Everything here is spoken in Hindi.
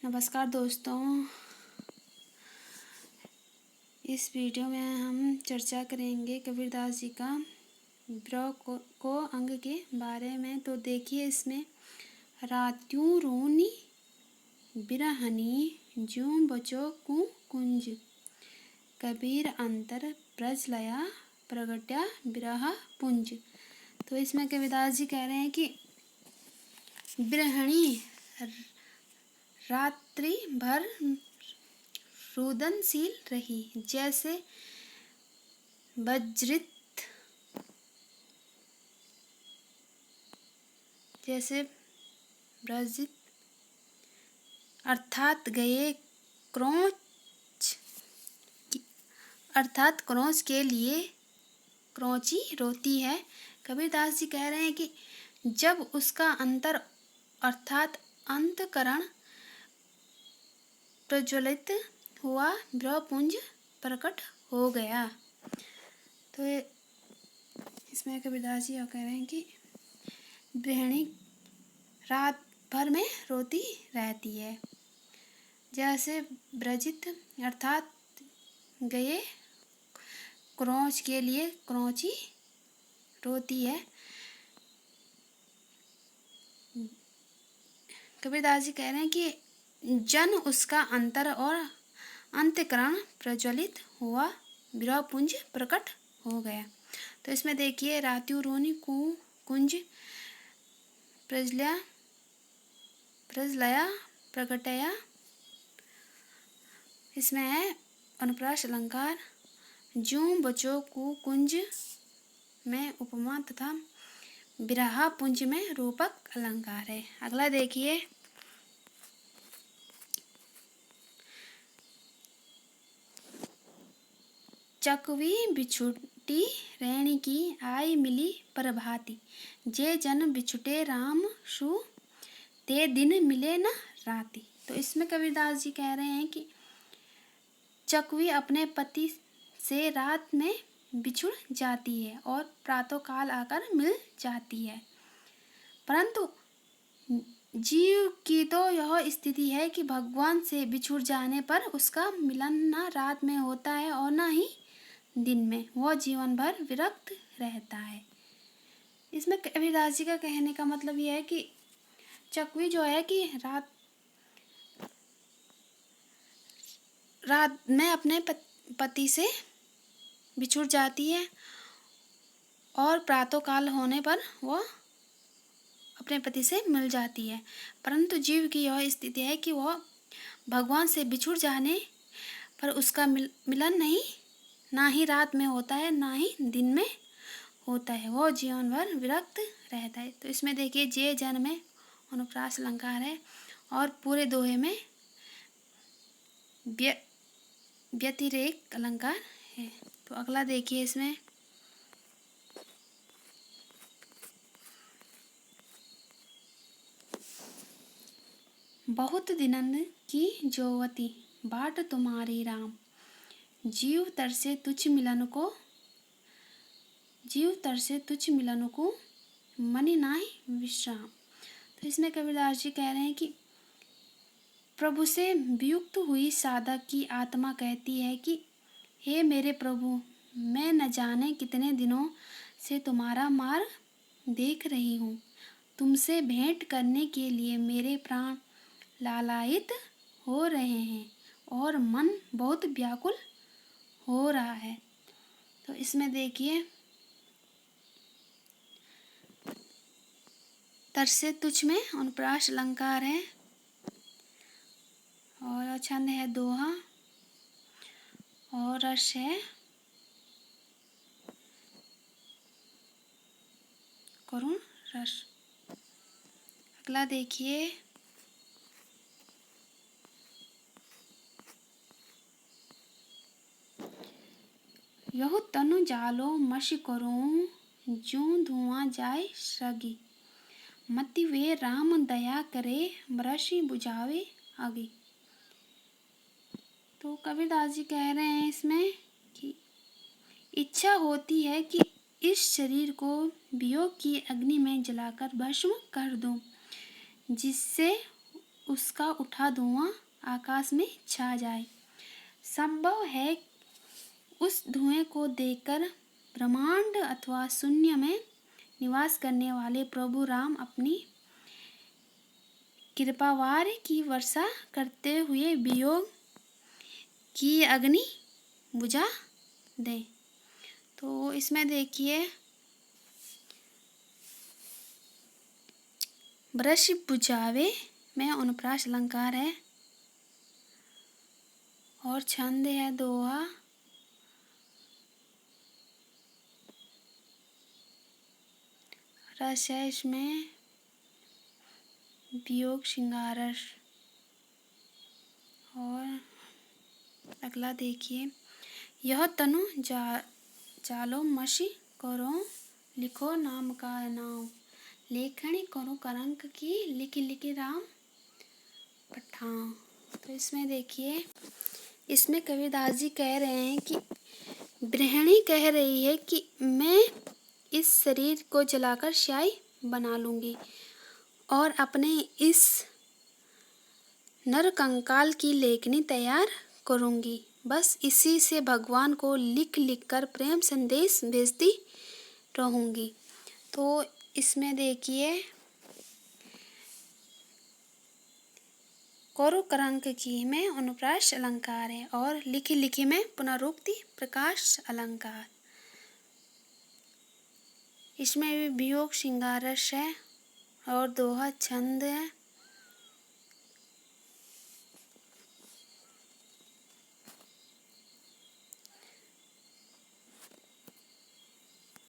नमस्कार दोस्तों, इस वीडियो में हम चर्चा करेंगे कबीरदास जी का विरह को अंग के बारे में। तो देखिए, इसमें रात्यों रोनी बिरहनी ज्यों बचो कुंज, कबीर अंतर प्रजलया प्रगट्या विरह पुंज। तो इसमें कबीरदास जी कह रहे हैं कि बिरहणी रात्रि भर रुदनशील रही, जैसे वज्रित अर्थात गए क्रोच के लिए क्रोची रोती है। कबीरदास जी कह रहे हैं कि जब उसका अंतर अर्थात अंतकरण प्रज्वलित हुआ, विरह पुंज प्रकट हो गया। तो इसमें कबीरदास जी कह रहे हैं कि गृहिणी रात भर में रोती रहती है, जैसे व्रजित अर्थात गए क्रोच के लिए क्रोची रोती है। कबीरदास जी कह रहे हैं कि जन उसका अंतर और अंतकरण प्रज्वलित हुआ, विरह पुंज प्रकट हो गया। तो इसमें देखिए, रात्यों रोनी कुंज प्रजलया प्रगटया, इसमें है अनुप्रास अलंकार। ज्यों बचो कुंज में उपमा तथा विरह पुंज में रूपक अलंकार है। अगला देखिए, चकवी बिछुटी रैणी की आई मिली प्रभाती, जे जन बिछुटे राम सु ते दिन मिले न राती। तो इसमें कबीरदास जी कह रहे हैं कि चकवी अपने पति से रात में बिछुड़ जाती है और प्रातः काल आकर मिल जाती है, परंतु जीव की तो यह स्थिति है कि भगवान से बिछुड़ जाने पर उसका मिलन न रात में होता है और न ही दिन में, वह जीवन भर विरक्त रहता है। इसमें कबीरदास जी का कहने का मतलब यह है कि चकवी जो है कि रात में अपने पति से बिछुड़ जाती है और प्रातः काल होने पर वह अपने पति से मिल जाती है, परंतु जीव की यह स्थिति है कि वह भगवान से बिछुड़ जाने पर उसका मिलन नहीं, ना ही रात में होता है ना ही दिन में होता है, वह जीवन भर विरक्त रहता है। तो इसमें देखिए, जे जन में अनुप्रास अलंकार है और पूरे दोहे में व्यतिरेक अलंकार है। तो अगला देखिए, इसमें बहुत दिनन की जोवती बाट तुम्हारी राम, जीव तरसे तुझ मिलन को मनि नाहि विश्राम। तो इसमें कबीरदास जी कह रहे हैं कि प्रभु से वियुक्त हुई साधक की आत्मा कहती है कि हे मेरे प्रभु, मैं न जाने कितने दिनों से तुम्हारा मार्ग देख रही हूँ, तुमसे भेंट करने के लिए मेरे प्राण लालायित हो रहे हैं और मन बहुत व्याकुल हो रहा है। तो इसमें देखिए, तरसे तुझ में अनुप्रास अलंकार है और छंद है दोहा और रस है करुण रस। अगला देखिए, यहु तनु जालो मसी करूं, ज्यों धुआं जाए सगी, मति वे राम दया करे बरसी बुझावे आगे। तो कबीरदास जी कह रहे हैं इसमें कि इच्छा होती है कि इस शरीर को वियोग की अग्नि में जलाकर भस्म कर दूं, जिससे उसका उठा धुआं आकाश में छा जाए। संभव है उस धुएं को देखकर ब्रह्मांड अथवा शून्य में निवास करने वाले प्रभु राम अपनी कृपावार की वर्षा करते हुए वियोग की अग्नि बुझा दें। तो इसमें देखिए ब्रश बुझावे में अनुप्रास अलंकार है और छंद है दोहा। रस है इसमें वियोग श्रृंगार रस। और अगला देखिए यह तनु जालो मसी करो लिखो नाम का नाम लेखनी करो करंक की लिखी लिखी राम पठाओ। तो इसमें देखिए इसमें कबीरदास जी कह रहे हैं कि गृहिणी कह रही है कि मैं इस शरीर को जलाकर स्याही बना लूंगी और अपने इस नर कंकाल की लेखनी तैयार करूंगी। बस इसी से भगवान को लिख लिख कर प्रेम संदेश भेजती रहूंगी। तो इसमें देखिए कौरव करंक की में अनुप्रास अलंकार है और लिखी लिखी में पुनरुक्ति प्रकाश अलंकार। इसमें भी वियोग श्रृंगार रस है और दोहा छंद है